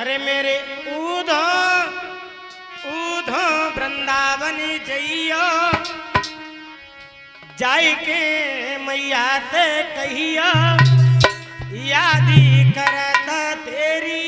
अरे मेरे ऊधो ऊधो वृंदावन जइयो, जाय के मैया से कहियो, यादी करत तेरी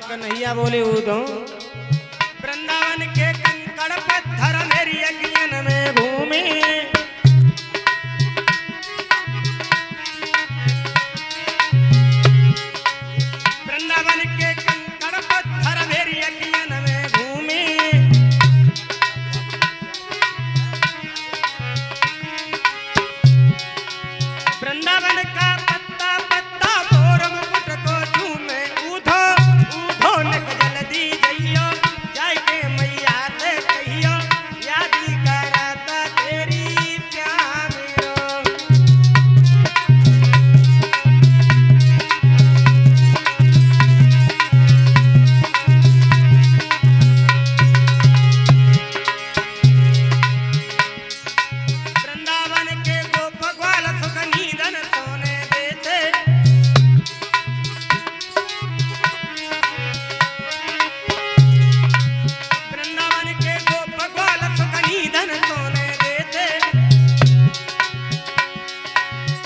कन्हैया बोले ऊधो वृंदावन के कंकड़ पत्थर मेरी अखियन में घूमे, वृंदावन के कंकड़ पत्थर मेरी अखियन में घूमे, वृंदावन का पत्ता पत्ता तोर मुकुट को झूमे।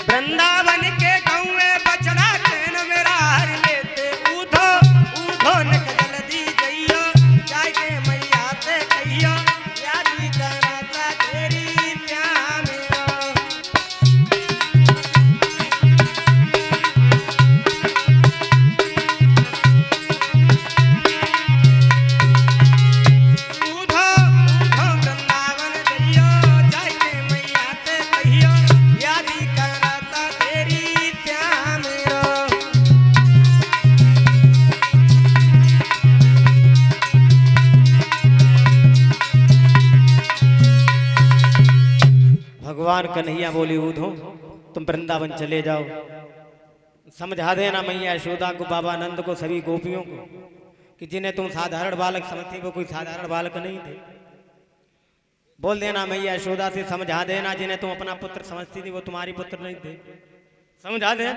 वृंदावन के गौए बछड़ा चैन मेरा हर लेते, ऊधो ऊधो निक जल्दी जइयो, जाय के मैया से कहियो, यादी करत तेरी श्याम। ऊधो ऊधो वृंदावन जइयो, जाय के मैया से कहियो, यादी भगवान कन्हैया बोली ऊधो तुम वृंदावन चले जाओ, समझा देना मैया यशोदा को, बाबा नंद को, सभी गोपियों को कि जिन्हें तुम साधारण बालक समझती वो कोई साधारण बालक नहीं थे। बोल देना मैया यशोदा से समझा देना, जिन्हें तुम अपना पुत्र समझती थी वो तुम्हारी पुत्र नहीं थे, समझा देना।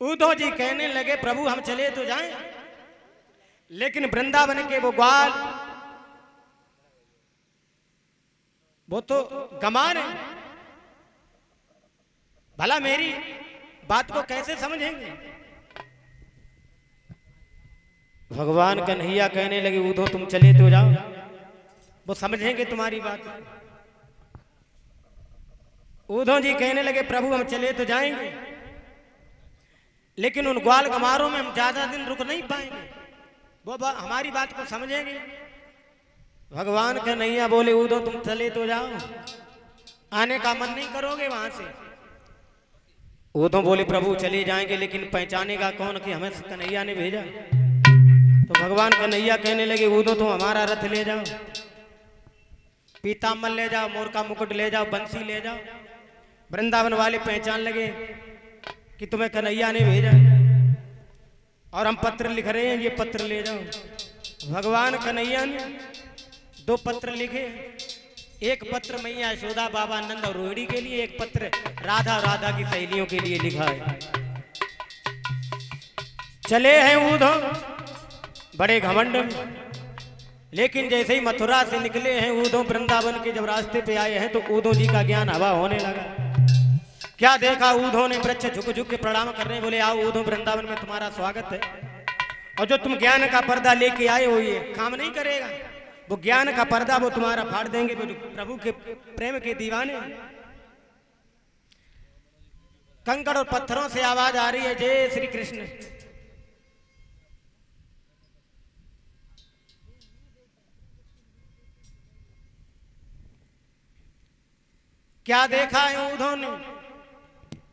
ऊधो जी कहने लगे प्रभु हम चले तो जाएं, लेकिन वृंदावन के वो ग्वाल वो तो गमान है, भला मेरी बात को कैसे समझेंगे। भगवान कन्हैया कहने लगे ऊधो तुम चले तो जाओ, वो समझेंगे तुम्हारी बात। ऊधो जी कहने लगे प्रभु हम चले तो जाएंगे, लेकिन उन ग्वाल गमारों में हम ज्यादा दिन रुक नहीं पाएंगे, वो हमारी बात को समझेंगे। भगवान कन्हैया बोले ऊधो तुम चले तो जाओ, आने का मन नहीं करोगे वहां से। ऊधो बोले प्रभु चले जाएंगे, लेकिन पहचानेगा कौन कि हमें कन्हैया ने भेजा। तो भगवान कन्हैया कहने लगे ऊधो तुम हमारा रथ ले जाओ, पीताम्बर ले जाओ, मोर का मुकुट ले जाओ, बंसी ले जाओ। वृंदावन वाले पहचान लगे कि तुम्हें कन्हैया ने भेजा और हम पत्र लिख रहे हैं, ये पत्र ले जाओ। भगवान कन्हैया ने 2 पत्र लिखे, एक पत्र मैया यशोदा बाबा नंद और रोहिणी के लिए, एक पत्र राधा और राधा की सहेलियों के लिए लिखा है। चले हैं ऊधो बड़े घमंड में, लेकिन जैसे ही मथुरा से निकले हैं ऊधो वृंदावन के जब रास्ते पे आए हैं तो ऊधो जी का ज्ञान हवा होने लगा। क्या देखा ऊधो ने वृक्ष झुक झुक के प्रणाम कर रहे, बोले आओ ऊधो वृंदावन में तुम्हारा स्वागत है, और जो तुम ज्ञान का पर्दा लेके आए हो ये काम नहीं करेगा, वो ज्ञान का पर्दा वो तुम्हारा फाड़ देंगे, वो जो प्रभु के प्रेम के दीवाने। कंकड़ और पत्थरों से आवाज आ रही है जय श्री कृष्ण। क्या देखा है ऊधों ने,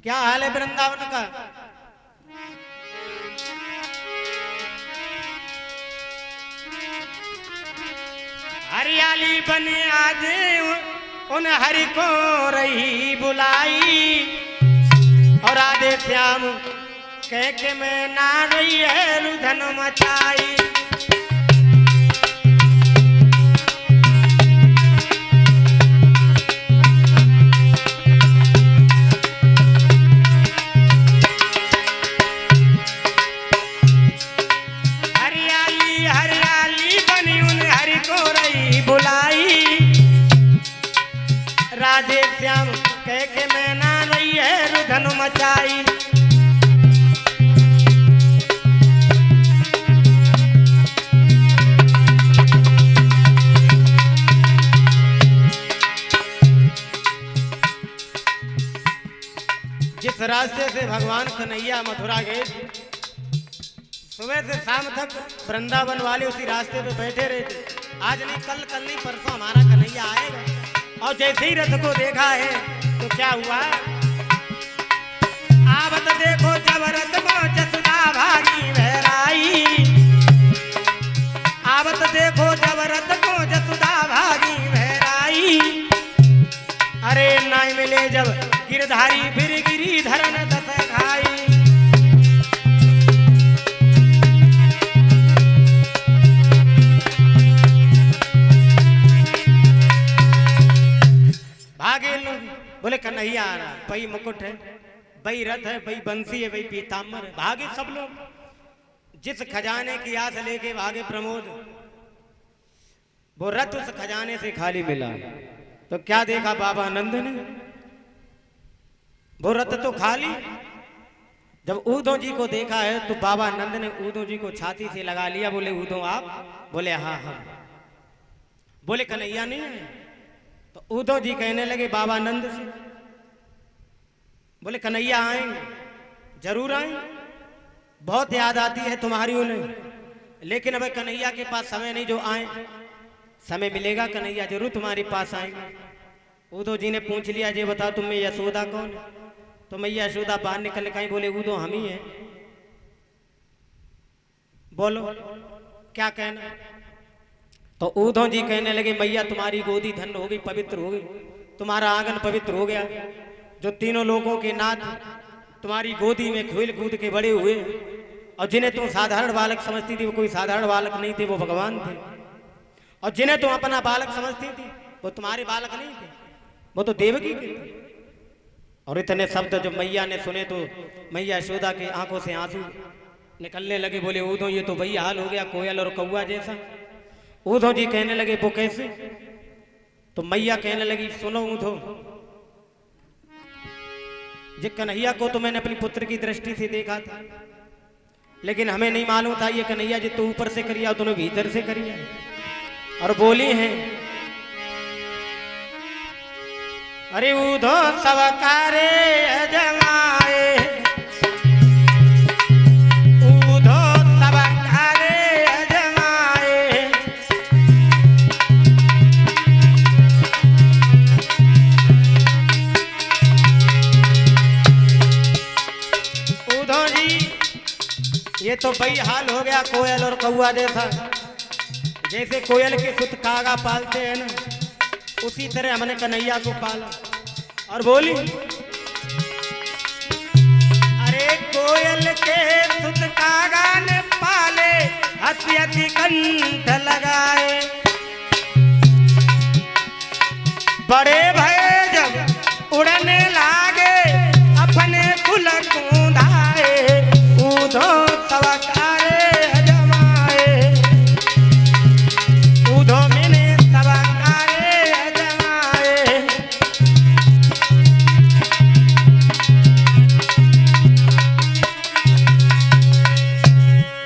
क्या हाल है वृंदावन का। हरियाली बने आज उन हरि को रही बुलाई, और राधे श्याम कह के मैं ना रही है रुधन मचाई। हरियाली हरियाली बनी उन हरि को रही बुलाई, राधे श्याम कह के मैं ना रही है रुधन मचाई। जिस रास्ते से भगवान कन्हैया मथुरा गए, सुबह से शाम तक वृंदावन वाले उसी रास्ते पे बैठे रहे थे। आज नहीं कल, कल नहीं परसों हमारा कन्हैया आएगा। और जैसे ही रथ को देखा है तो क्या हुआ, आवत देखो जब रथ को जसुदा भागी बहराई, आवत देखो जब रथ को जसुदा भागी बहराई। अरे नाई मिले जब गिरधारी फिर गिरी धरन दस खाई। भागे लोग बोले कन्हैया आ रहा, भाई मुकुट है, भाई रथ है, भाई बंसी है, भाई पीताम्बर है। भागे सब लोग। जिस खजाने की आस लेके भागे प्रमोद, वो रथ उस खजाने से खाली मिला। तो क्या देखा बाबा नंद ने, वो रथ तो खाली। जब ऊधो जी को देखा है तो बाबा नंद ने ऊधो जी को छाती से लगा लिया। बोले ऊधो आप? बोले हाँ हाँ। बोले कन्हैया नहीं है? तो ऊधो जी कहने लगे बाबा नंद से, बोले कन्हैया आएंगे, जरूर आएंगे, बहुत याद आती है तुम्हारी उन्हें, लेकिन अब कन्हैया के पास समय नहीं जो आए। समय मिलेगा कन्हैया जरूर तुम्हारे पास आएंगे। ऊधो जी ने पूछ लिया, ये बताओ तुम में यशोदा कौन है? तो मैया यशोदा बाहर निकल कहीं बोले ऊधो हम ही है। बोलो क्या कहना। तो ऊधो जी कहने लगे मैया तुम्हारी गोदी धन्य हो गई, पवित्र हो गई, तुम्हारा आंगन पवित्र हो गया। जो तीनों लोगों के नाथ तुम्हारी गोदी में खेल कूद के बड़े हुए, और जिन्हें तुम साधारण बालक समझती थी वो कोई साधारण बालक नहीं थे, वो भगवान थे। और जिन्हें तुम अपना बालक समझती थी वो तुम्हारे बालक नहीं थे, वो तो देवकी के थे। और इतने शब्द जब मैया ने सुने तो मैया यशोदा की आंखों से आंसू निकलने लगे। बोले ऊधो ये तो वही हाल हो गया कोयल और कौआ जैसा। ऊधो जी कहने लगे वो कैसे? तो मैया कहने लगी सुनो ऊधो, जे कन्हैया को तो मैंने अपनी पुत्र की दृष्टि से देखा था, लेकिन हमें नहीं मालूम था ये कन्हैया जी तो ऊपर से करिया तूने भीतर से करिया। और बोली है अरे ऊधो सवकारे जमाए, ऊधो सवकारे जमाए। ऊधो जी ये तो वही हाल हो गया कोयल और कौआ जैसा। जैसे कोयल के सुत कागा पालते हैं ना, उसी तरह हमने कन्हैया को पाला। और बोली अरे कोयल के सुत कागा ने पाले, हंसी हंसी कंठ लगाए। बड़े भय जब उड़ने लागे अपने कुल कूदाए, ऊधो सवकारे जमाए, ऊधो मैंने सवकारे जमाए।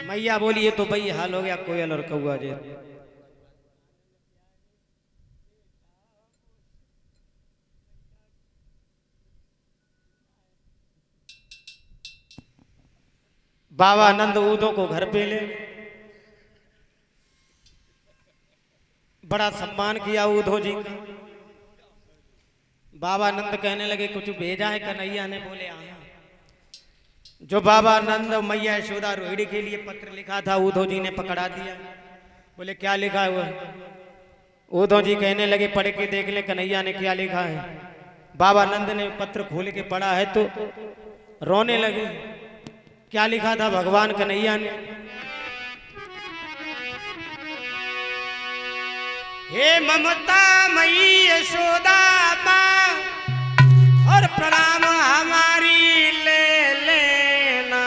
मैया बोली ये तो वही हाल हो गया कोयल और कौआ जैसा। बाबा नंद ऊधो को घर पे ले, बड़ा सम्मान किया ऊधो जी का। बाबा नंद कहने लगे कुछ भेजा है कन्हैया ने? बोले हाँ। जो बाबा नंद मैया यशोदा रोहिणी के लिए पत्र लिखा था उद्धव जी ने पकड़ा दिया। बोले क्या लिखा है? वो उद्धव जी कहने लगे पढ़ के देख ले कन्हैया ने क्या लिखा है। बाबा नंद ने पत्र खोल के पढ़ा है तो रोने लगे। क्या लिखा था भगवान कन्हैया ने? हे ममता मई यशोदा माँ और प्रणाम हमारी ले लेना।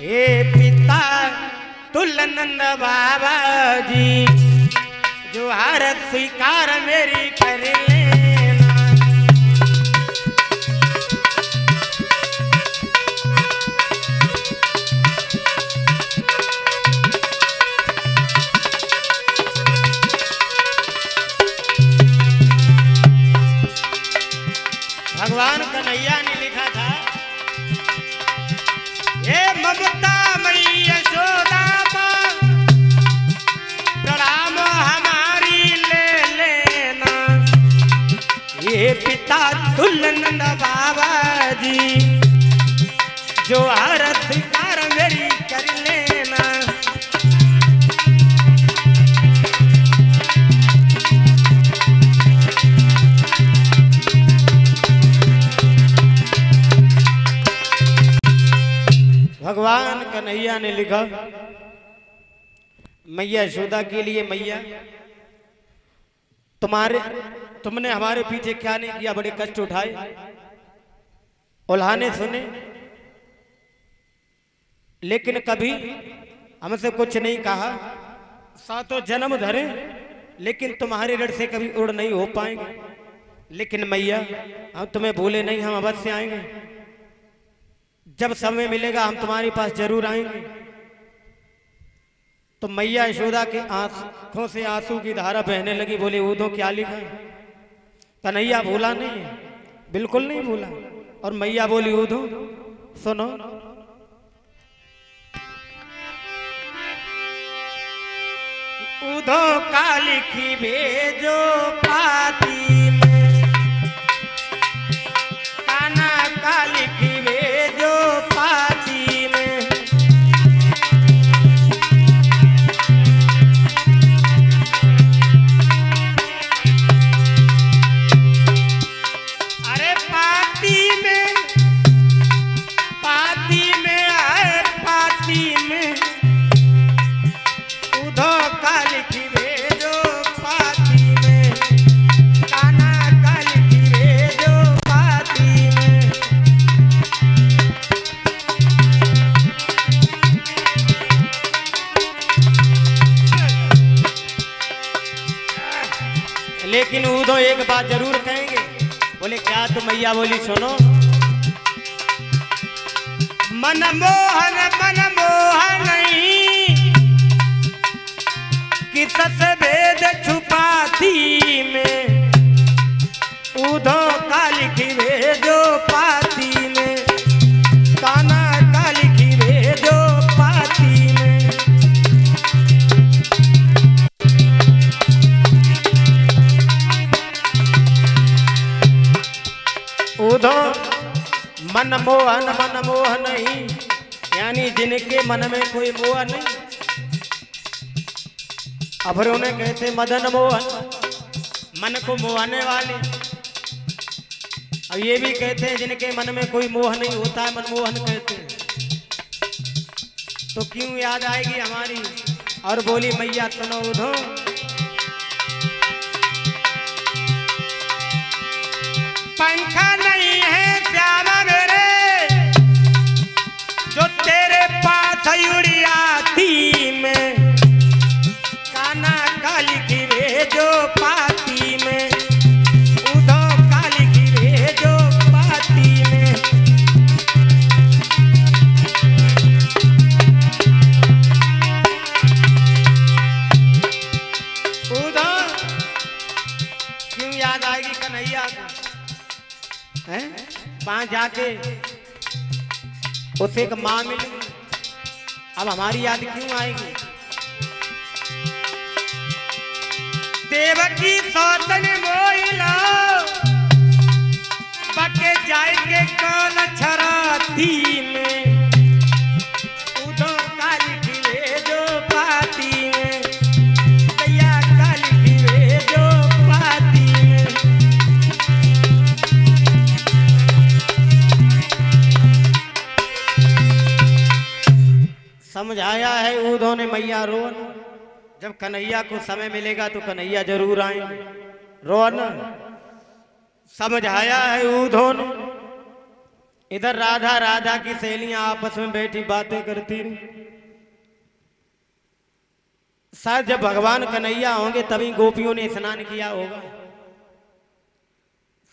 हे पिता तुलनंद बाबा जी जो हर स्वीकार मेरी कर लेना। भगवान कन्हैया ने लिखा था हे ममता मई यशोदा प्रणाम हमारी ले लेना। ये पिता तुलनंद बाबा जी जो हर स्वीकार मेरी कर लेना। भगवान कन्हैया ने लिखा मैया यशोदा के लिए, मैया तुमने हमारे पीछे क्या नहीं किया, बड़े कष्ट उठाए, उल्हाने सुने, लेकिन कभी हमसे कुछ नहीं कहा। सातों जन्म धरे लेकिन तुम्हारे ऋण से कभी उड़ नहीं हो पाएंगे। लेकिन मैया हम तुम्हें भूले नहीं, हम अवश्य आएंगे। जब समय मिलेगा हम तुम्हारे पास जरूर आएंगे। तो मैया यशोदा के आंखों से आंसू की धारा बहने लगी। बोले उद्धव क्या लिखा? कन्हैया भूला नहीं है, बिल्कुल नहीं भूला। और मैया बोली उद्धव सुनो। उद्धव का लिखी भेजो पाती में, काना का लिखी भेजो पाती में। अरे पाती में, पाती में आए पाती में, उद्धव का लिखी भेजो पाती में, काना का लिखी भेजो पाती में। लेकिन उद्धव एक बात जरूर कहेंगे। बोले क्या? तो मैया बोली सुनो। मनमोहन मनमोहन कि सत भेद छुपाती में, उद्धव का लिखी भेजो पाती में, काना का लिखी भेजो पाती में। उद्धव मनमोहन मनमोहन ही यानी जिनके मन में कोई मोह नहीं। अब उन्हें कहते मदन मोहन, मन को मोहने वाले। और ये भी कहते हैं जिनके मन में कोई मोह नहीं होता है मनमोहन कहते हैं। तो क्यों याद आएगी हमारी? और बोली मैया सुनो उद्धव। पंखा नहीं है श्यामा मेरे जो तेरे पास उड़ियाती में, काना का लिखी भेजो पाती में, उद्धव का लिखी भेजो पाती में। उद्धव क्यों याद आएगी कन्हैया को? हैं? वहां जाके उसे एक माँ मिली। अब हमारी याद क्यों आएगी? देवकी सौतन मोइला बके जाए के कौन छराती में उधो काली खिले जो पाती में दैया काली खिले जो पाती में। समझाया है उधो ने मैया रोन, जब कन्हैया को समय मिलेगा तो कन्हैया जरूर आएंगे। रोन समझाया है उधो ने। इधर राधा राधा की सहेलियां आपस में बैठी बातें करती रही। शायद जब भगवान कन्हैया होंगे तभी गोपियों ने स्नान किया होगा।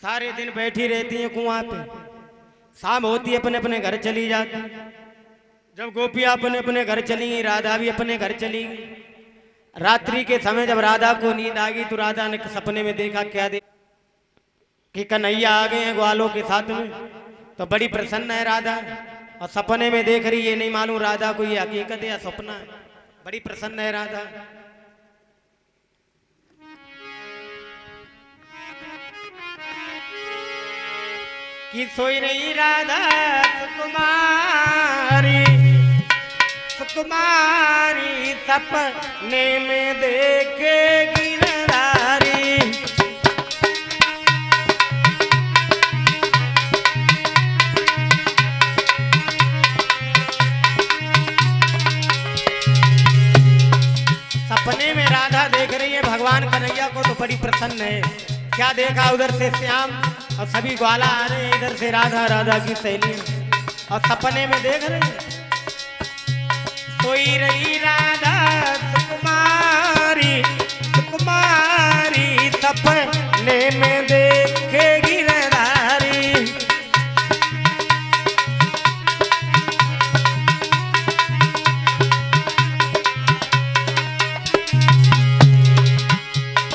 सारे दिन बैठी रहती हैं कुआं पे, शाम होती अपने अपने घर चली जाती। जब गोपियां अपने अपने घर चली गई, राधा भी अपने घर चली गई। रात्रि के समय जब राधा को नींद आ गई तो राधा ने सपने में देखा, क्या कि कन्हैया आ गए हैं ग्वालों के साथ में। तो बड़ी प्रसन्न है राधा, और सपने में देख रही, ये नहीं मालूम राधा को ये हकीकत है या सपना है। बड़ी प्रसन्न है राधा। कि सोई रही राधा सुकुमारी, सुकुमारी सपने में देखे गिरधारी। सपने में राधा देख रही है भगवान कन्हैया को, तो बड़ी प्रसन्न है। क्या देखा, उधर से श्याम और सभी ग्वाला आ रहे हैं, इधर से राधा राधा की सहेली, और सपने में देख रहे हैं सोई रही राधा सुकुमारी, सुकुमारी सपने में देखे गिरधारी।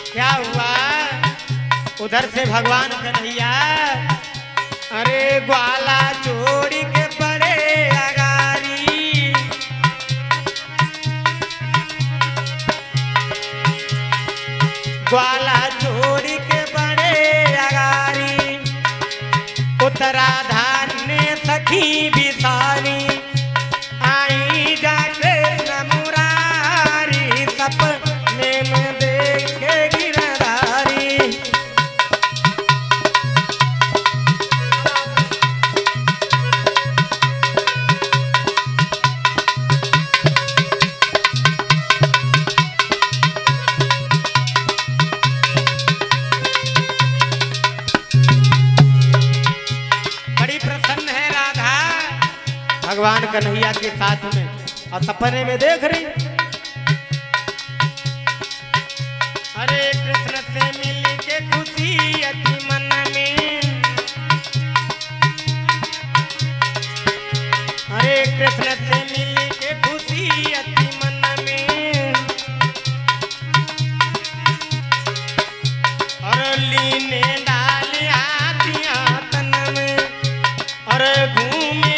क्या हुआ, उधर से भगवान कन्हैया अरे ग्वाला जोड़ी के बड़े अगारी, ग्वाला जोड़ी के बड़े अगारी। उत्तराधान ने सखी बिसारी, आई जाके मुरारी सपने में देखे गिरधारी। भगवान कन्हैया के साथ में, और सपने में देख रही अरे कृष्ण से मिल के खुशी अति मन में, अरे कृष्ण से मिल के खुशी अति मन में। और लीने डाले हाथिया तन में, और घूमे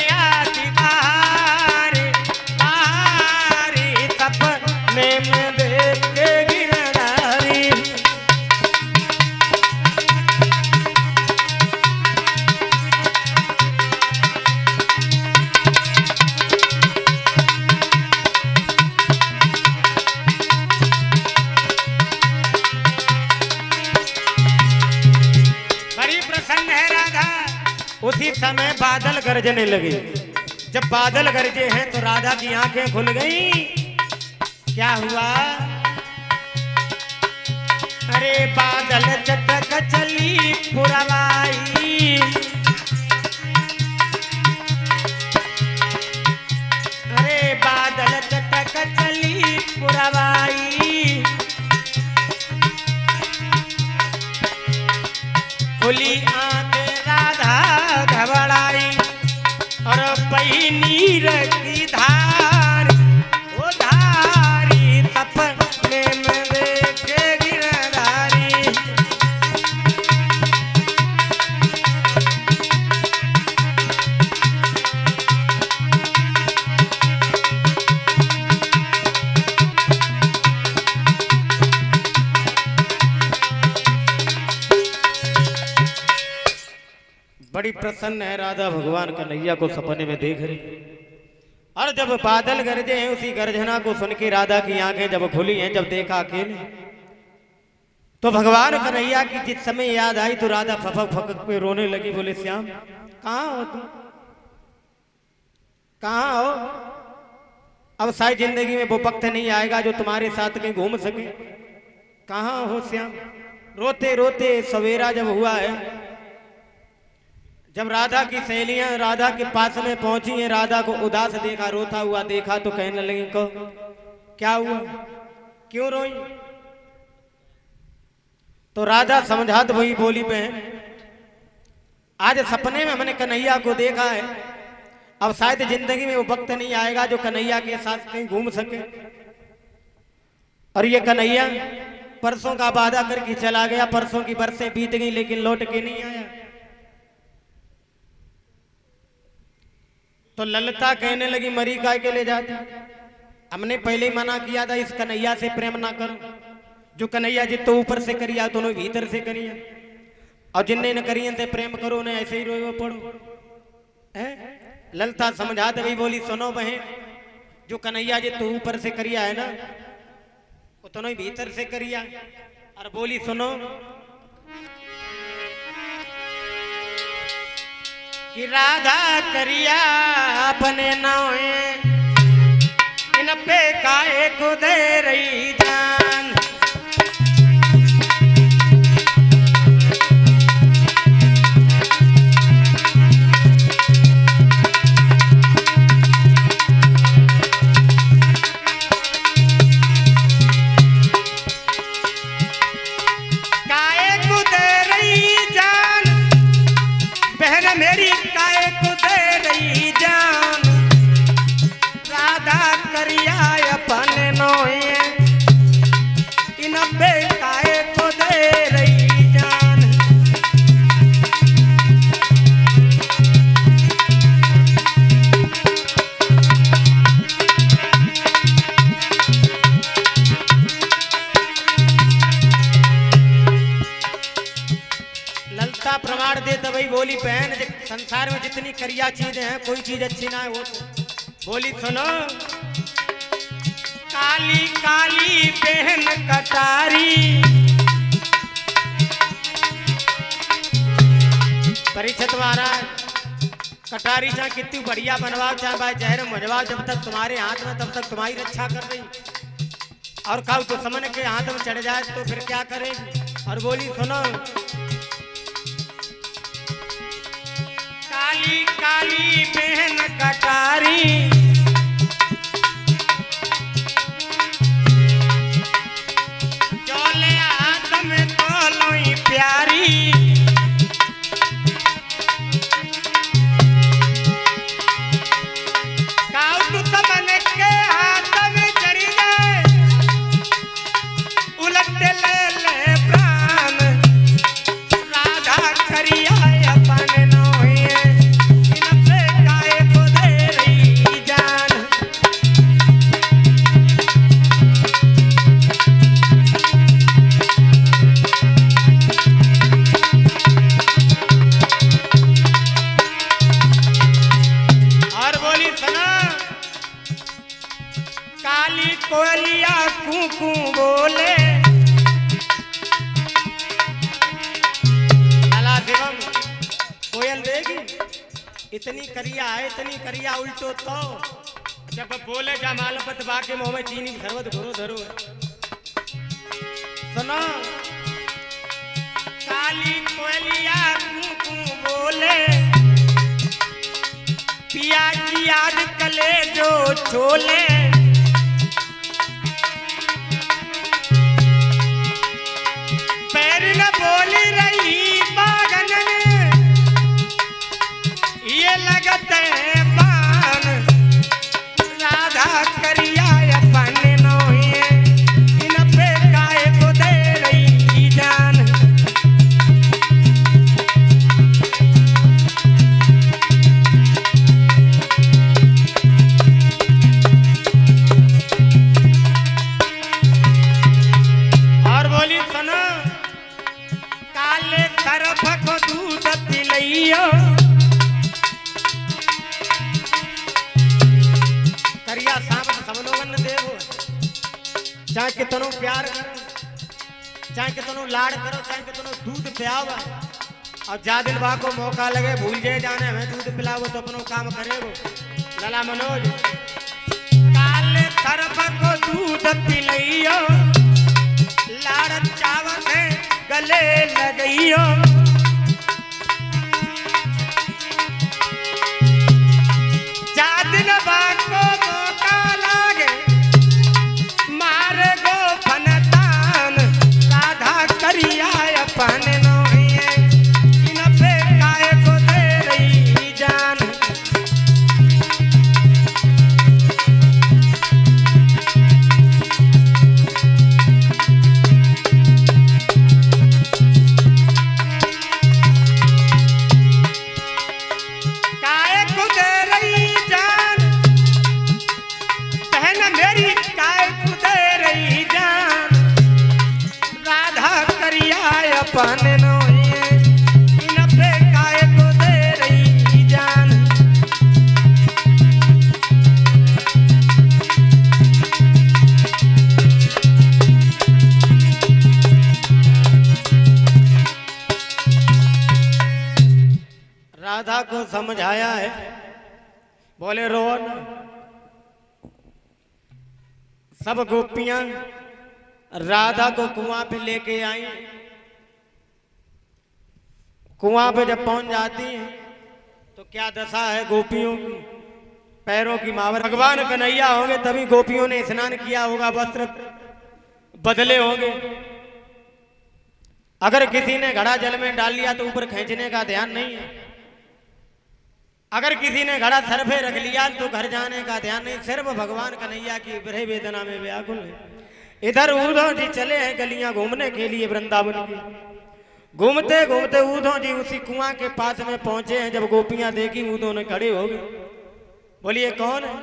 में देखे गिरधारी। बड़ी प्रसन्न है राधा। उसी समय बादल गरजने लगे। जब बादल गरजे हैं तो राधा की आंखें खुल गई। क्या हुआ, अरे बादल चटक चली पुरवाई, अरे बादल चटक चली पुरवाई। खुली आंखें राधा घबराई, और बही नीर की धार, वो धारी सपने में देखे गिरधारी। बड़ी प्रसन्न है राधा भगवान कन्हैया को सपने में देख रही। और जब बादल गरजे हैं उसी गर्जना को सुन के राधा की आंखें जब खुली हैं, जब देखा अकेले, तो भगवान कन्हैया की जिस समय याद आई तो राधा फपक फपक पे रोने लगी। बोले श्याम कहाँ हो तुम, कहाँ हो? अब शायद जिंदगी में वो वक्त नहीं आएगा जो तुम्हारे साथ कहीं घूम सके। कहाँ हो श्याम? रोते रोते सवेरा जब हुआ है, जब राधा की सहेलियां राधा के पास में पहुंची हैं, राधा को उदास देखा, रोता हुआ देखा, तो कहने लगी को क्या हुआ, क्यों रोई? तो राधा समझात वही बोली, बहन आज सपने में हमने कन्हैया को देखा है, अब शायद जिंदगी में वो वक्त नहीं आएगा जो कन्हैया के साथ कहीं घूम सके। और ये कन्हैया परसों का वादा करके चला गया, परसों की बरसें बीत गई लेकिन लौट के नहीं आया। तो ललता कहने लगी मरी काय के ले जाती, हमने पहले ही मना किया था इस कन्हैया से प्रेम ना करो, जो कन्हैया जितो ऊपर से करिया दोनों भीतर से करिया, और जिन्ने न करिए से प्रेम करो ने ऐसे ही रोए पड़ो है। ललता समझाते भाई बोली सुनो बहन, जो कन्हैया जी तू ऊपर से करिया है ना वो दोनों भीतर से करिया। और बोली सुनो कि राधा करिया अपने नावे इन पे काहे को दे रही जान। मेरी काय को दे रही जान, राधा करिया अपने नोए इन बे काय को दे रही जान। ललता प्रमाण दे तो भाई बोली बहन संसार में जितनी करिया चीजें हैं कोई चीज अच्छी ना है वो। बोली सुनो काली काली बहन कटारी, परीक्षित महाराज कटारी चाहे कितनी बढ़िया बनवाओ चाहे भाई जहर मजवाओ, जब तक तुम्हारे हाथ में तब तक तुम्हारी रक्षा कर रही, और खाओ दुश्मन के हाथ में चढ़ जाए तो फिर क्या करेगी। और बोली सुनो काली काली बहन कटारी, चोले हाथ में तोलोई प्यारी, काऊ दुश्मन के हाथ में चढ़ी जाए उलट ले ले प्राण, राधा करिया अपने कोयलिया कूकू बोले। अला शिवम कोयल देगी इतनी करिया है, इतनी करिया उल्टो तो जब बोले जा मालपत बाके मुंह में चीनी धरवत घरो धरो है। सुनो काली कोयलिया कूकू बोले, पिया की याद कले जो छोले, पैर न बोल रही बागन में ये लगते हैं बान, राधा करिया अपने नोए इन पे काय को दे रही जान। और बोली सुनो काले तरफ को दूध पिलैयो, चाहे कितनो प्यार करो, चाहे कितनो लाड़ करो, चाहे कितनो दूध पियाओ, और जा दिन बा को मौका लगे भूल जाए जाने हमें दूध पिलाओ तो अपनो काम करे वो। लला मनोज काले सरफ को दूध पिलइयो, लाड़ चावल से गले लगइयो, जा दिन बा को मौका लागे मारे गो फनतान, राधा करिया अपन नोहिए, इन पे काय को दे रही जान। काय को दे रही जान, बहन मेरी काय को दे रही जान, राधा करिया अपन नोहिए, इन पे काय को दे रही जान। राधा को समझाया है, बोले रो न। सब गोपियां राधा को कुआं पे लेके आई। कुआं पे जब पहुंच जाती हैं तो क्या दशा है गोपियों की, पैरों की मावर। भगवान कन्हैया होंगे तभी गोपियों ने स्नान किया होगा, वस्त्र बदले होंगे। अगर किसी ने घड़ा जल में डाल लिया तो ऊपर खींचने का ध्यान नहीं है, अगर किसी ने घड़ा सर पे रख लिया तो घर जाने का ध्यान नहीं, सिर्फ भगवान कन्हैया की विरह वेदना में व्याकुल है। इधर उद्धव जी चले हैं गलियां घूमने के लिए वृंदावन की। घूमते घूमते उद्धव जी उसी कुआं के पास में पहुंचे हैं। जब गोपियां देखी उद्धव ने खड़े हो गए, बोलिए कौन है?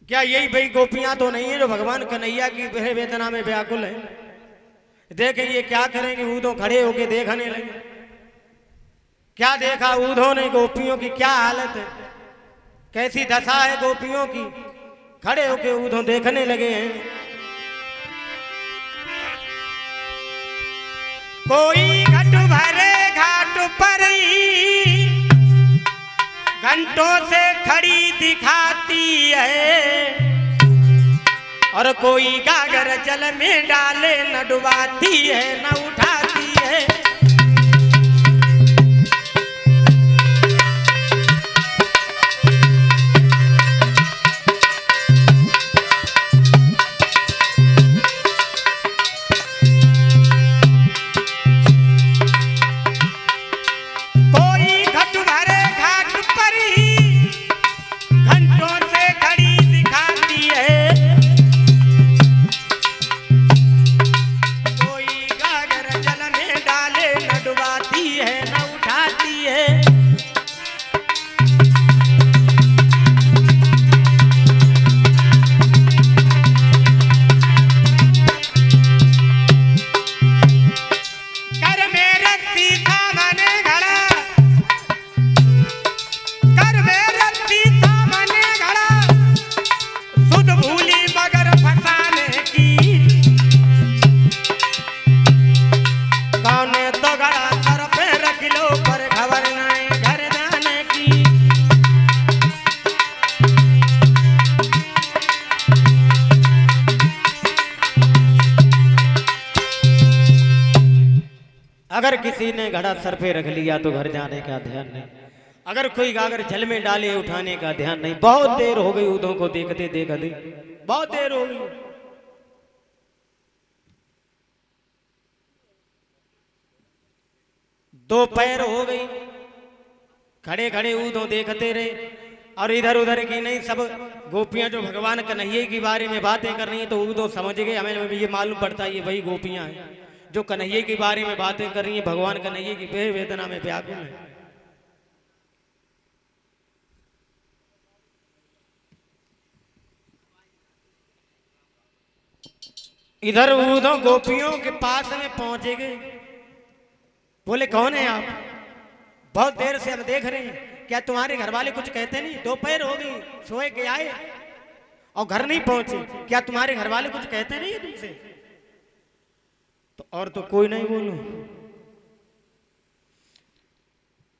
क्या यही भाई गोपियां तो नहीं है जो भगवान कन्हैया की विरह वेदना में व्याकुल है? देखें ये क्या करेंगे। उद्धव खड़े होके देखने लगे। क्या देखा उद्धव ने? गोपियों की क्या हालत है, कैसी दशा है गोपियों की। खड़े होके उद्धव देखने लगे हैं। कोई घट भरे घाट पर ही घंटों से खड़ी दिखाती है, और कोई गागर जल में डाले न डुबाती है न उठाती है। अगर किसी ने घड़ा सर पे रख लिया तो घर जाने का ध्यान नहीं, अगर कोई गागर जल में डाले उठाने का ध्यान नहीं। बहुत देर हो गई उद्धव को देखते देखते, बहुत देर हो गई। दोपहर हो गई। खड़े खड़े उद्धव देखते रहे और इधर उधर की नहीं। सब गोपियां जो भगवान कन्हैया के बारे में बातें कर रही हैं तो उद्धव समझ गए, हमें ये मालूम पड़ता है ये वही गोपियां हैं जो कन्हैया के बारे में बातें कर रही हैं, भगवान कन्हैया की विरह वेदना में व्याकुल है। इधर उद्धव गोपियों के पास में पहुंचे गए। बोले कौन है आप? बहुत देर से हम देख रहे हैं, क्या तुम्हारे घर वाले कुछ कहते नहीं? दोपहर हो गई, सोए के आए और घर नहीं पहुंचे, क्या तुम्हारे घर वाले कुछ कहते नहीं है तुमसे? तो और तो कोई नहीं बोलू।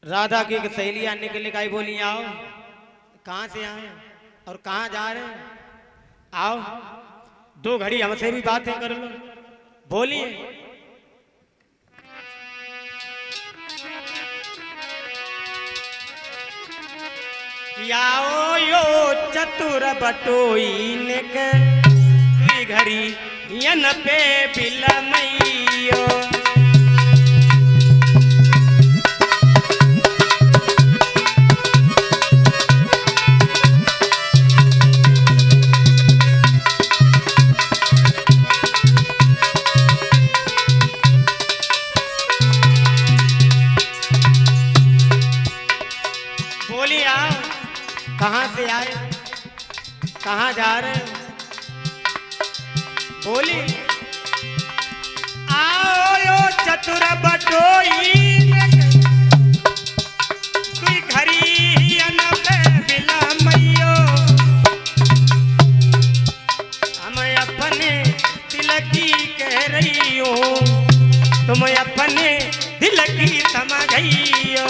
राधा की एक सहेली निकल के आई, बोली आओ। कहाँ से आए और कहाँ जा रहे हैं? आओ 2 घड़ी हमसे भी बातें कर लो। बोलिए। आओ यो चतुर बटोई निक घड़ी यन पे बिलमैयो। बोली आओ, कहाँ से आए, कहाँ जा रहे हो? बोली आओ यो चतुर बटोई तुई घड़ी अन पे बिलमैयो। हम अपने दिल की कह रही हूँ, तुम अपने दिल की समझियो।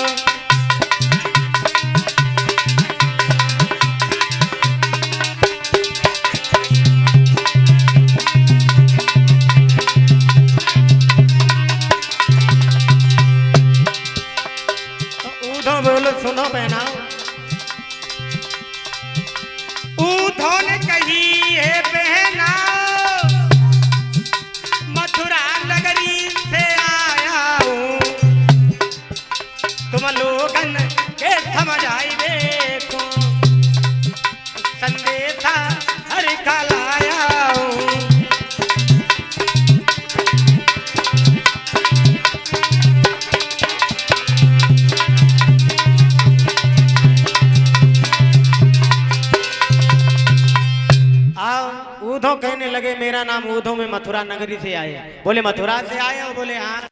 बोलो सुनो बहना। ऊधो ने कही है बहना, मथुरा नगरी से आया हूँ, तुम लोगन के समझ आई देखो, संदेशा हर का लाया हूँ। ऊधो कहने लगे मेरा नाम ऊधो, में मथुरा नगरी से आए। बोले मथुरा से आए हो? बोले हाँ।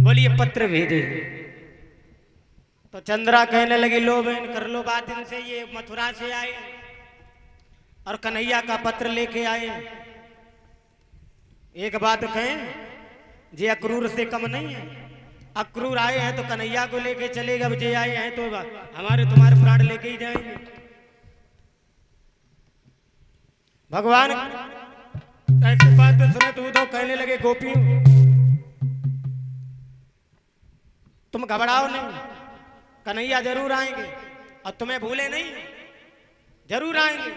बोलिए पत्र भेजे। तो चंद्रा कहने लगी लो बहन कर लो बात इनसे, ये मथुरा से आए और कन्हैया का पत्र लेके आए। एक बात कहें, जे अक्रूर से कम नहीं है। अक्रूर आए हैं तो कन्हैया को लेके चलेगा, जे आए हैं तो हमारे तुम्हारे प्राण लेके ही जाएंगे। भगवान ऐसी बात सुने तो कहने लगे गोपी तुम घबराओ नहीं, कन्हैया जरूर आएंगे और तुम्हें भूले नहीं, जरूर आएंगे।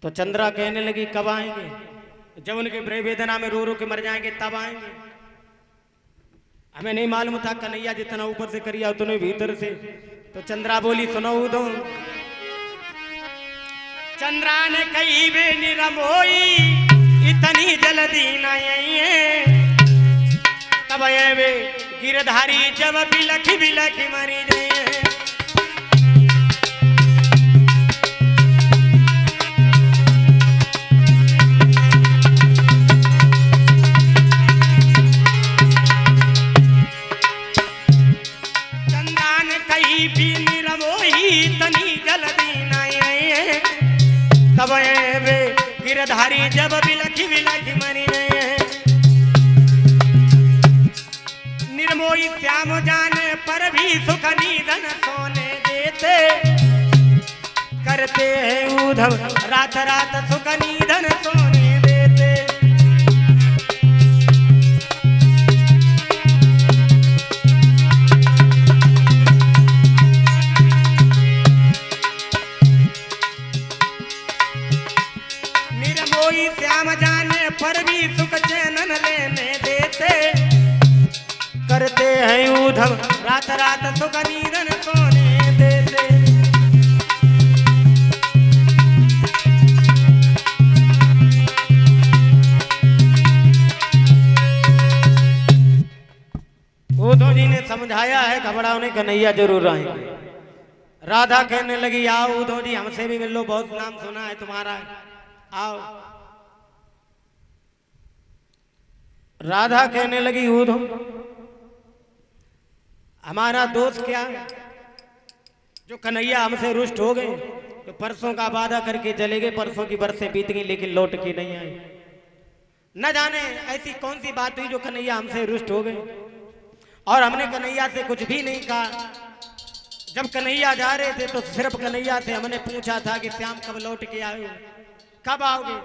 तो चंद्रा कहने लगी कब आएंगे? जब उनके वेदना में रो रो के मर जाएंगे तब आएंगे। हमें नहीं मालूम था कन्हैया जितना ऊपर से करिया उतने भीतर से। तो चंद्रा बोली सुनो उदो। चंद्रा ने कही वे निरमोई इतनी जल्दी न आइए, तब वे गिरधारी जब बिलख बिलख मरी जाए। तनी जल्दी नहीं तब वे गिरधारी जब बिलखी बिलखी मरी नहीं। निर्मोही श्याम जाने पर भी सुख निधन सोने देते, करते हैं उधव रात रात सुख निधन सोने देते। श्याम जाने पर भी सुख चैनन लेने देते, करते हैं उधम रात रात सुख निधन सोने देते। उद्धव जी ने समझाया है घबराओ नहीं, कन्हैया जरूर आएंगे। राधा कहने लगी आओ उद्धव जी हमसे भी मिल लो, बहुत नाम सुना है तुम्हारा, आओ। राधा कहने लगी उद्धव हमारा दोस्त क्या, जो कन्हैया हमसे रुष्ट हो गए, तो परसों का वादा करके चले गए, परसों की बरसें बीत गई लेकिन लौट के नहीं आए। न जाने ऐसी कौन सी बात हुई जो कन्हैया हमसे रुष्ट हो गए, और हमने कन्हैया से कुछ भी नहीं कहा। जब कन्हैया जा रहे थे तो सिर्फ कन्हैया से हमने पूछा था कि श्याम कब लौट के आओगे, कब आओगे।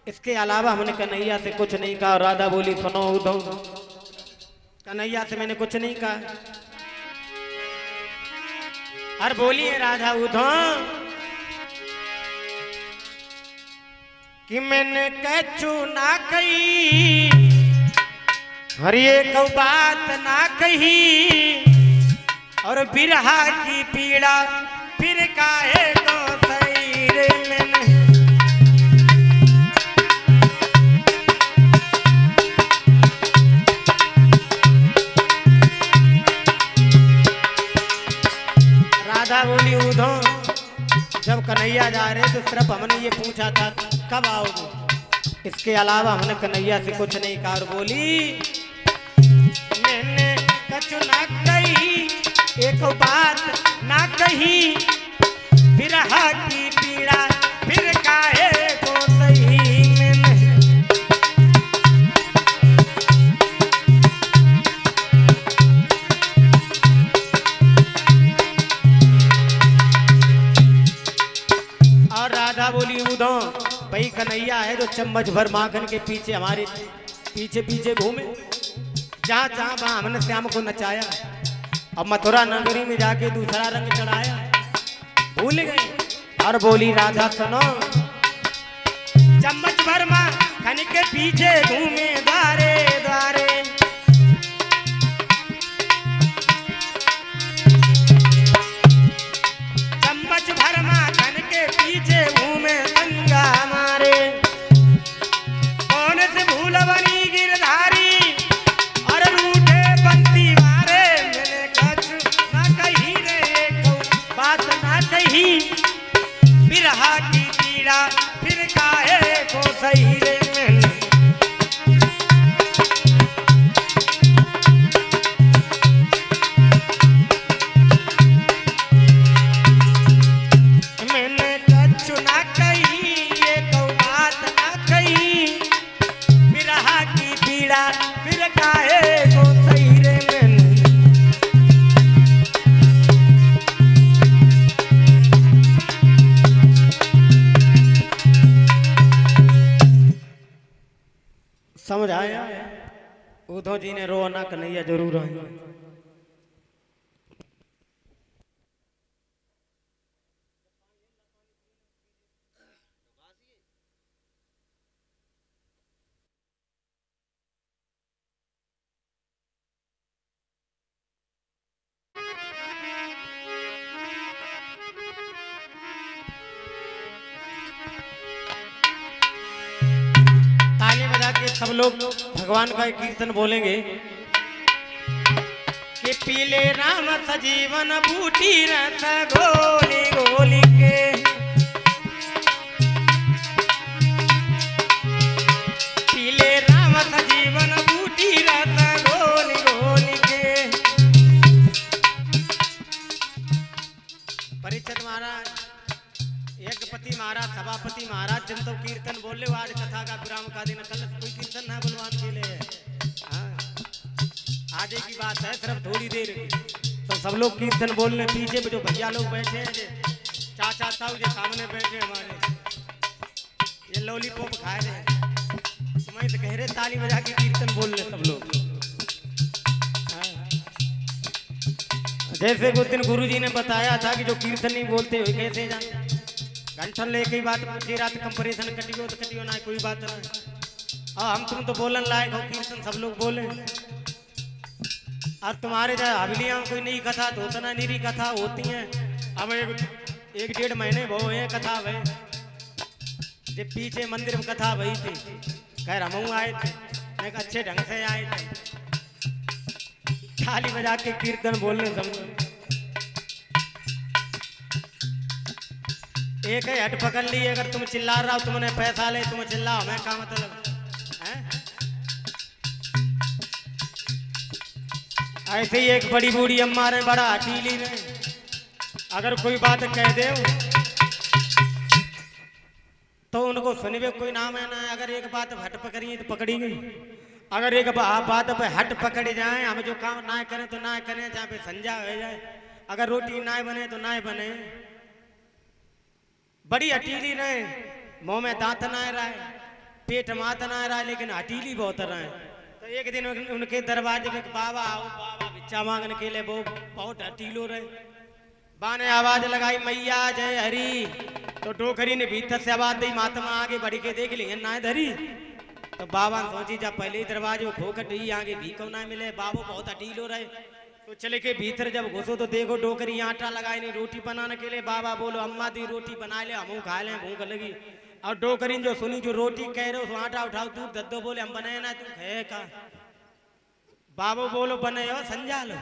इसके अलावा हमने कन्हैया से कुछ नहीं कहा। राधा बोली सुनो उद्धव, कन्हैया से मैंने कुछ नहीं कहा। और बोलिए राधा उद्धव कि मैंने कछु ना कही, हर एक बात ना कही, और बिरहा की पीड़ा फिर काहे को सही रे मैंने। राधा बोली उद्धव, जब कन्हैया जा रहे तो सिर्फ हमने ये पूछा था कब आओगे, इसके अलावा हमने कन्हैया से कुछ नहीं कहा। और बोली मैंने कछु ना कही, एक बात ना कही, बिरहा की पीड़ा फिर काहे को सही मैंने। और राधा बोली उद्धव, भाई कन्हैया है जो चम्मच भर माखन के पीछे हमारे पीछे पीछे घूमे, जहाँ जहाँ वहाँ हमने श्याम को नचाया, अब मथुरा नगरी में जाके दूसरा रंग चढ़ाया, भूल गई। और बोली राधा सुनो, चम्मच भर माखन के पीछे घूमे द्वारे द्वारे, चम्मच भर माखन के पीछे घूमे गंगा मारे, कौन से भूल बनी गिरधारी, और रूठे बंती मारे। मैंने कछु ना कही रे, एक बात ना कही, बिरहा की पीड़ा फिर काहे को सही रे मैंने। मैंने कछु ना कही, एक बात ना कही, बिरहा की पीड़ा फिर काहे को सही रे मैंने। समझ आया, उद्धव जी ने रोना कन्हैया जरूर आए। ताली बजा के सब लोग भगवान का एक कीर्तन बोलेंगे कि पीले राम सजीवन बूटी रस गोली गोली के, पीले राम सजीवन बूटी रस गोली गोली के। परीक्षित महाराज, यज्ञपति महाराज, सभापति महाराज, जन तो कीर्तन बोल ले, आज कथा का विराम का दिन, कल कोई कीर्तन ना बुलवान के लिए। हाँ, आज की बात है, सिर्फ थोड़ी देर की, तो सब लोग कीर्तन बोलने। पीछे जो भैया लोग बैठे हैं, चाचा ताऊ जो सामने बैठे हमारे, ये लॉलीपॉप खाए रहे, तुम्हें तो कह रहे ताली बजा के कीर्तन बोल ले सब लोग। हाँ। जैसे उस दिन गुरुजी ने बताया था कि जो कीर्तन नहीं बोलते हुए कैसे जाए, घंटन ले कई बात पूछी, रात कंपैरिजन कटियो तो कटियो ना, कोई बात ना। और हम तुम तो बोलन लायक हो, कीर्तन सब लोग बोले। और तुम्हारे जो हवेलियाँ कोई नई कथा तो उतना निरी कथा होती हैं। अब एक डेढ़ महीने वो है कथा भाई, जब पीछे मंदिर में कथा भई थी, खैर हम आए थे, एक अच्छे ढंग से आए थे, थाली बजा के कीर्तन बोलने सब। एक है हट पकड़ ली, अगर तुम चिल्ला रहा हो तुमने पैसा ले, तुम चिल्लाओ, मैं क्या मतलब है? ऐसे ही एक बड़ी बूढ़ी अम्मा रहे, बड़ा हटीली रहे। अगर कोई बात कह दे तो उनको सुनवे कोई नाम है ना। अगर एक बात हट पकड़ी तो पकड़ी गई, अगर एक बात पे हट पकड़ जाए, हम जो काम ना करें तो ना करें, जहाँ पे संजा हो जाए, अगर रोटी ना बने तो ना बने। बड़ी हटीली रहे, मुंह में दांत ना रहे, पेट मात ना रहा, लेकिन हटीली बहुत रहे। तो एक दिन उनके दरवाजे में बाबा आओ, बाबा भिक्षा मांगने के लिए, वो बहुत हटीलो रहे। बा ने आवाज लगाई, मैया जय हरी। तो डोकरी ने भीतर से आवाज दी, महात्मा आगे बढ़ के देख लिए ना धरी। तो बाबा ने सोची जब पहले ही दरवाजे खोखट ही आगे भीखो ना मिले, बाबू बहुत हटीलो रहे। तो चले के भीतर जब घुसो तो देखो डोकरी आटा लगाई नहीं रोटी बनाने के लिए। बाबा बोलो अम्मा दी रोटी बना ले, हम खा ले, भूख लगी। और डोकरी जो सुनी जो रोटी कह रहे हो, आटा उठाओ तू दद्दो, बोले हम बनाए ना, तू है का। बाबू बोलो बने हो संजा लो,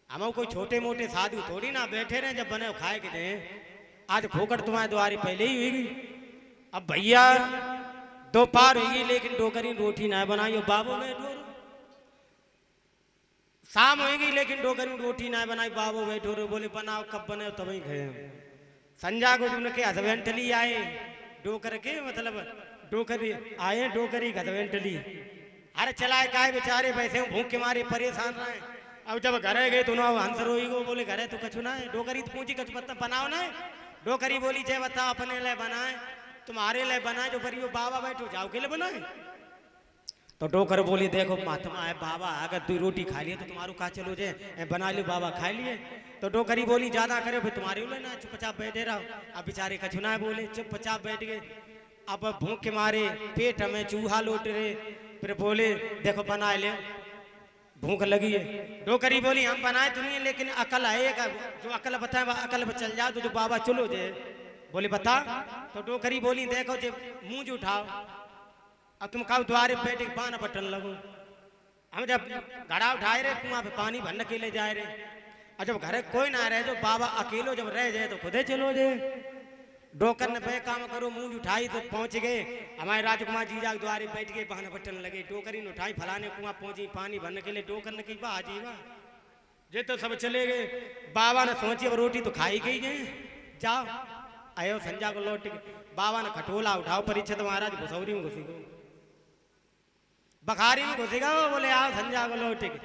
हम कोई छोटे मोटे साधु थोड़ी ना बैठे रहे, जब बने खाए के दे। आज खोखट तुम्हारे द्वारे पहले ही हुई। अब भैया दोपहर हुई, लेकिन डोकरी रोटी ना बनाई। बाबू बैठो, शाम होगी लेकिन डोकरी रोटी ना बनाई। बाबू बैठो रे, बोले बनाओ, कब बने तभी खाए। संजा को उनके हस्बेंडली आए, डोकर के मतलब डोकरी आए, डोकरी हस्बेंडली। अरे चलाए काय बेचारे, वैसे भूख के मारे परेशान रहे। अब जब घरे गए तो हंस रोई गो, बोले घरे तो कछु ना है। डोकरी तो पूछी कछु पत्ता बनाओ ना। डोकरी बोली जय बताओ, अपने लिए बनाए, तुम्हारे लिए बनाए, जो परियो बाबा बैठो जाओ के लिए बनाए। तो डोकर बोली देखो महात्मा है बाबा, अगर तू रोटी खा लिए तो तुम्हारो का चलो जे बना लो, बाबा खा लिए। तो डोकरी बोली ज्यादा करे फिर तुम्हारे बोले ना, चुपचाप बैठे रहो। अब बेचारे कछु ना बोले, चुपचाप बैठ गए। अब भूख के मारे पेट में चूहा लौट रहे, फिर बोले देखो बना ले, भूख लगी है। डोकरी बोली हम बनाए तो नहीं, लेकिन अकल है, जो अकल बताए अकल पर चल जाओ तो जो बाबा चलो जे। बोले बता। तो डोकरी बोली देखो जे मुंह उठाओ, अब तुम कहो द्वारे बैठे पान बटन लगो। हम जब घड़ा उठाए रहे कुआं पे पानी भरने के लिए जाए रहे, और जब घर कोई ना रहे, जो बाबा अकेलो जब रह जाए तो खुदे चलो जे। डोकर ने बे काम करो, मुंह उठाई तो पहुंच गए। हमारे राजकुमार जीजा के द्वारे बैठ गए, पान बटन लगे। डोकरी ने उठाई, फलाने कुआं पहुंची पानी भरने के लिए। डोकर ने कही वाह जी वाह, जे तो सब चले गए। बाबा ने सोची अब रोटी तो खाई गई गए, जाओ आयो संजा को लौट के। बाबा ने खटोला उठाओ, परीक्षित महाराज घुसौरी में घुसी गो, बखारी में घुसेगा। वो बोले आओ संजा को लौट के।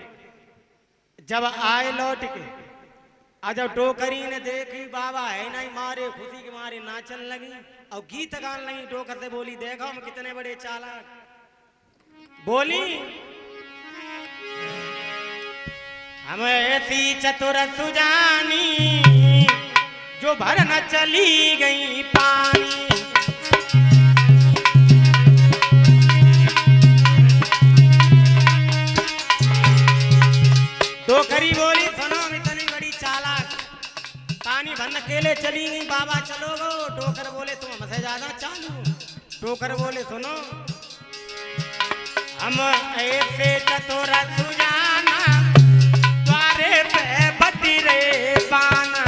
जब आए लौट के, जब डोकरी ने देखी बाबा है नहीं, मारे खुशी के मारे नाचन लगी और गीत गान लगी। डोकर से बोली देखो हम कितने बड़े चालाक। बोली हम ऐसी चतुर सुजानी, जो भर न चली गई पानी। डोकरी बोली सुनो इतनी बड़ी चालाक, पानी भरने के लिए चली गई, बाबा चलो गो। डोकर बोले तुम हमसे ज्यादा चालू। डोकर बोले सुनो हम ऐसे चतुर सुजाना, द्वारे पे बटी रे पाना।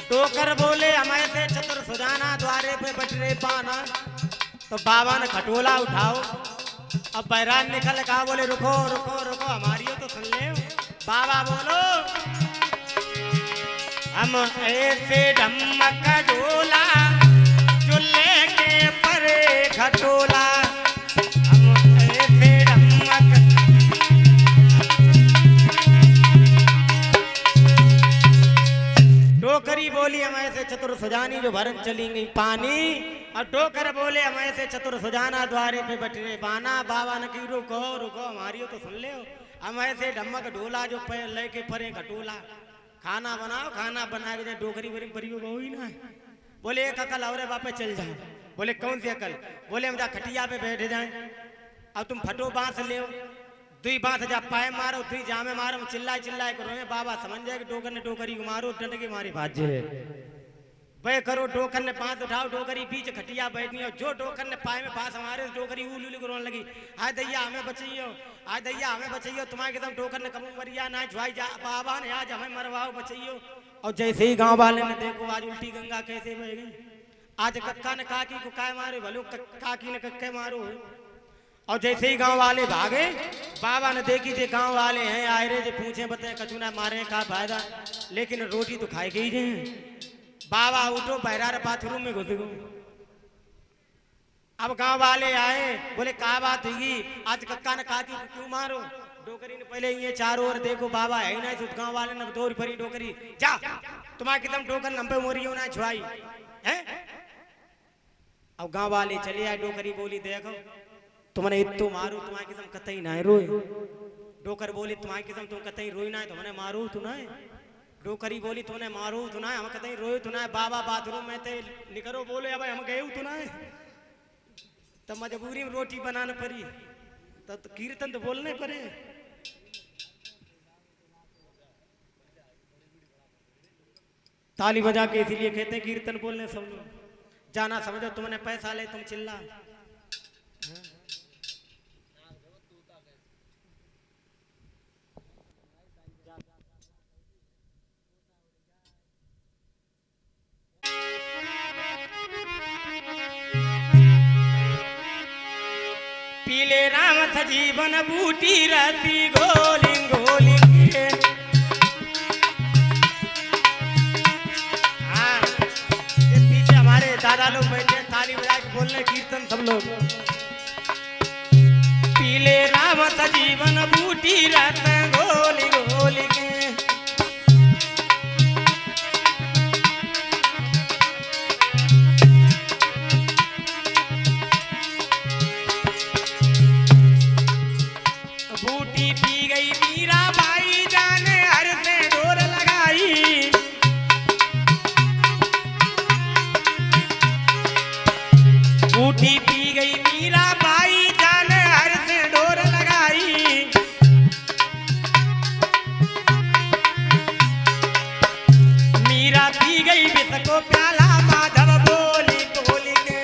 डोकर बोले हम ऐसे चतुर सुजाना, द्वारे पे बट रे पाना। तो बाबा ने खटोला उठाओ, अब बैरान निकल कहा, बोले रुको रुको रुको, हमारी हो तो सुन ले। बाबा बोलो हम ऐसे ढमक डोला, जो लेके परे खटोला। हम ऐसे ढमक डोकरी बोली हम ऐसे चतुर सुजानी, जो भरन चली गई पानी। और डोकर बोले हम ऐसे चतुर सुजाना, द्वारे पे बटरे पाना। बाबा ने की रुको रुको, हमारी हो तो सुन ले। हम ऐसे ढमक ढोला, जो लेके परे खटोला। खाना बनाओ, खाना बना के डोकरी बरी परियो बहु ही ना है। बोले एक अकल और बापे चल जाओ। बोले कौन सी अकल? बोले हम जा खटिया पे बैठ जाए, अब तुम फटो बांस ले, दुई बांस जा पाए मारो, दुई जामे मारो, चिल्लाए चिल्लाए करो। बाबा समझ जाए कि डोकर ने डोकरी को मारो, डंड के मारे भाजे वे करो। डोकर ने पांच उठाओ, डोकरी बीच खटिया बैठनी, और जो डोकर ने पाए में पास हमारे, डोकरी उल उल रोने लगी। आय दैया हमें बचाइयो, आय दैया हमें बचाइयो, तुम्हारे एकदम डोकर ने कबू मरिया ना झुआई जा, बाबा ने आज हमें मरवाओ बचाइयो। और जैसे ही गांव वाले ने देखो आज उल्टी गंगा कैसे बह गई, आज कक्का ने काकी को काय मारे भलो काकी ने कक्के मारो। और जैसे ही गांव वाले भागे बाबा ने देखी जे गांव वाले हैं आए रे जे पूछे बताए कचू ना मारे का फायदा लेकिन रोटी तो खाए गई जे। बाबा उठो बहरार बाथरूम में घुस गो। अब गांव वाले आए बोले का बात हुई आज कक्का ने काकी को क्यों मारो। डोकरी ने पहले ये चारों ओर देखो बाबा है ना तो गांव वाले ने दौड़ पड़ी डोकरी जा तुम्हारे कितम डोकर लंबे मोरी ना छुआई है। अब गांव वाले चले आए डोकरी बोली देखो तुमने इतो मारो तुम्हारे किस्म कतई ना रोए। डोकर बोली तुम्हारे किस्म तुम कतई रोई ना तुमने मारो तू ना। डोकरी बोली तुमने मारो तू ना हम कतई रोए तू ना। बाबा बाथरूम में थे निकरो बोले अब हम गए तू ना। तब मजबूरी में रोटी बनाना पड़ी तब तो कीर्तन तो बोलने पड़े। ताली बजा के इसीलिए कहते हैं कीर्तन बोलने सब लोग। जाना समझो तुमने पैसा ले तुम चिल्ला। पीले राम सजीवन बूटी रहती गोली गोली के। हाँ ये पीछे हमारे दादा लोग बैठे ताली बजा के बोल रहे कीर्तन सब लोग। पीले राम सजीवन बूटी रहते गोली गोली के। बूटी पी गई मीरा बाई जाने हर से डोर लगाई। बूटी पी गई मीरा बाई जाने हर से डोर लगाई। मीरा पी गई विष को प्याला माधव बोली बोली के।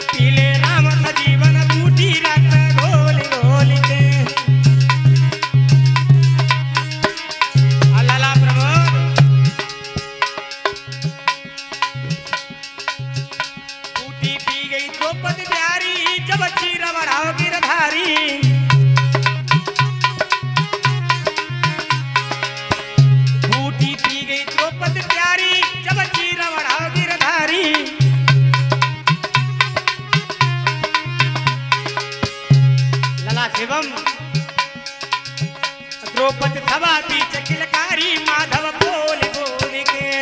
पीले राम सजीवन बूटी रख गोली गोली के। अल्लाह प्रभु बूटी पी गई द्रौपदी प्यारी जब चीर बढ़ाओ गिरधारी। बूटी पी गई द्रौपदी प्यारी जब चीर बढ़ाओ गिरधारी। लला शिवम द्रौपदी सभा बीच किलकारी माधव बोल बोल के।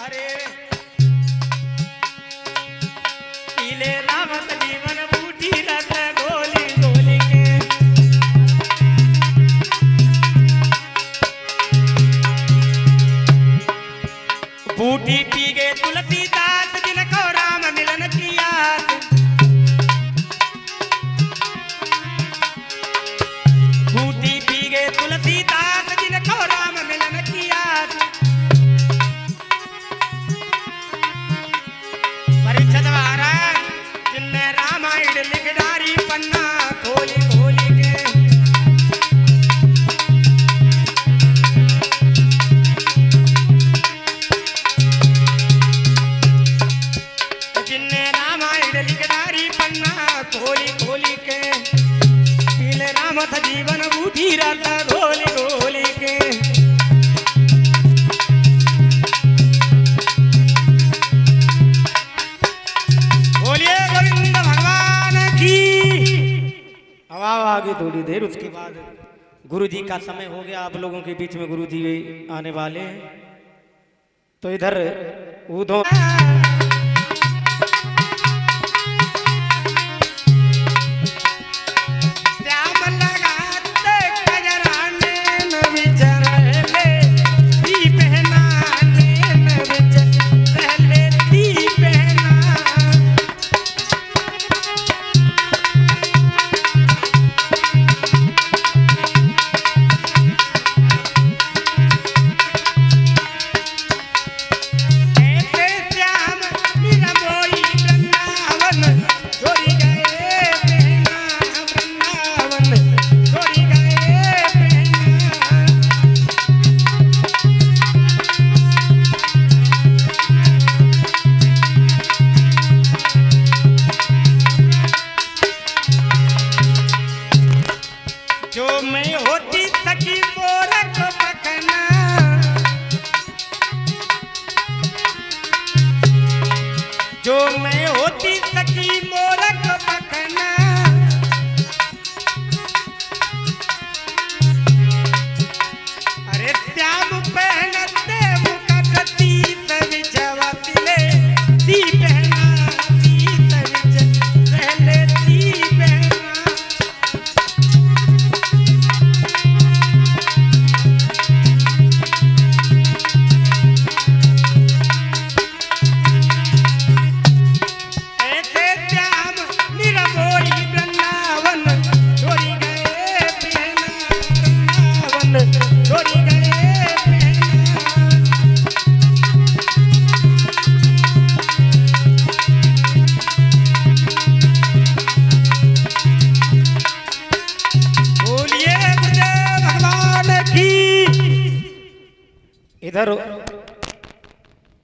अरे पीले राम सजीवन बूटी रत गोली गोली के। बूटी पी गए तुलसीदास जिनको राम मिलन किया। बूटी पी गए तुलसीदास जिनको राम मिलन किया। परीक्षित महाराज जिनने रामायण लिख डारी पन्ना खोली खोली के। जिनने रामायण लिख डारी पन्ना खोली खोली के। पीले राम सजीवन बूटी रहता गोली गोली के। बोलिए गोविंद भगवान की। अब आओ आगे थोड़ी देर उसके बाद गुरु जी का समय हो गया। आप लोगों के बीच में गुरु जी आने वाले हैं तो इधर ऊधो जो मैं होती सकी मोरक बखना, अरे श्याम पहनते मुकटती सभी जवातिले दी पहना दी सभी पहले दी पहना। ऐसे श्याम निरमोही वृंदावन छोड़ी गए पहना, वृंदावन छोड़ी गए पहना। बोलिए गुरुदेव भगवान की। इधर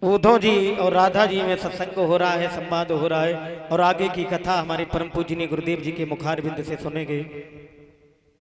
उद्धव जी और राधा जी में सत्संग हो रहा है, संवाद हो रहा है और आगे की कथा हमारे परम पूजनीय गुरुदेव जी के मुखारबिंद से सुनेंगे।